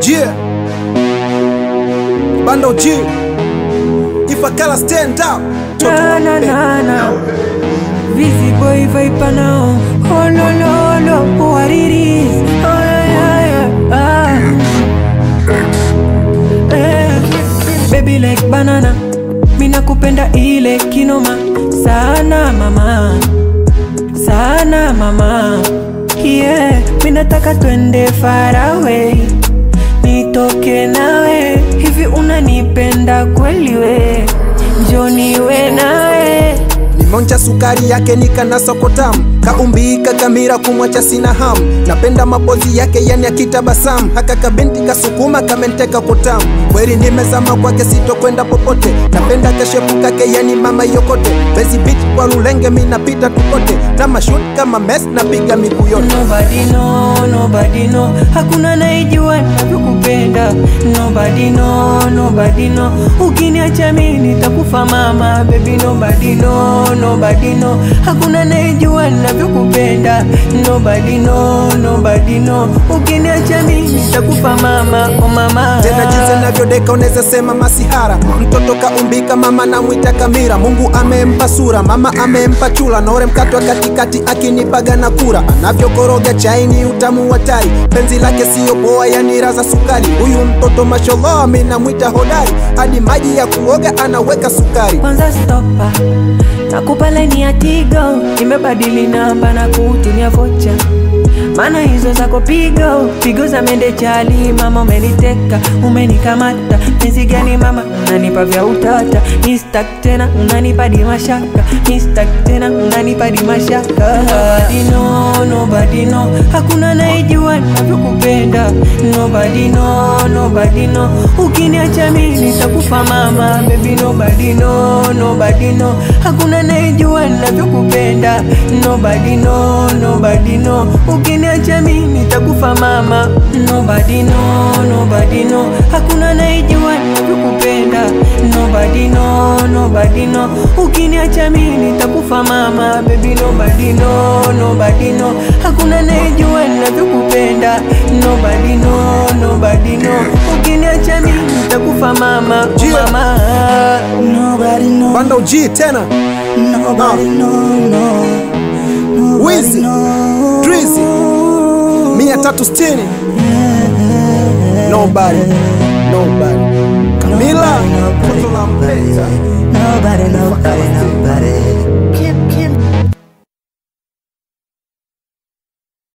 Yeah, Bando G, if I cannot stand up, na Busy boy vibe now. Oh no no no, what it is? Oh yeah. Baby like banana, mina kupenda ile kinoma sana mama, sana mama. Yeah, mina taka twende far away, nitoke nawe. Hivi unanipenda kweli we? Njoni we nawe. Nimonja sukari yake nikana sokotamu, kaumbika kamira kumwacha sina hamu. Napenda mapozi yake yani akitabasamu, haka kabinti kasukuma kamenteka kotamu. Kweli nimezama kwake sitokwenda popote, napenda kashepu kake yani mama yokote. Bezi beach kwa Lulenge minapita tukote, na mashoot kama mess napiga miguu yote. Nobody know, hakuna naijua navyokupenda. Nobody know, ukiniacha mimi nitakufa mama. Baby nobody know, hakuna naijua navyokupenda. Nobody know, ukiniacha mimi nitakufa mama. Oh mama, tena jinsi navyodeka unaweza sema masihara. Mtoto kaumbika mama na mwita kamira. Mungu amempa sura, mama amempa chula. Nore mkatwa katikati akinipaga na kura. Anavyokoroga chaini utamu watari, penzi lake siyo poa yani raza sukari. Huyu mtoto mashallah mimi namwita hodari, hadi maji ya kuoga anaweka sukari. Kwanza stopa, nakupa line ya Tigo, nimebadili namba na kutumia vocha. Mana hizo zako pigo za mende chali. Mama umeniteka, umenikamata. Penzi gani mama, unanipa vya utata. Nistak tena, unanipa di mashaka. Nistak tena, unanipa di mashaka. Nobody know, hakuna naijua navyokupenda. Nobody know, ukiniacha mimi nitakufa mama. Baby nobody know, hakuna naijua navyokupenda. Nobody know, ukiniacha mimi nitakufa mama. Nobody know, hakuna naijua navyokupenda. Nobody know, ukiniacha mimi nitakufa mama. Baby nobody know, hakuna naijua navyokupenda. Nobody know, ukiniacha mimi nitakufa mama. Oh mama, nobody know. Bando G tena. Nobody know. Wizzy, Drizzy, 360. Nobody. Camila, Nobody.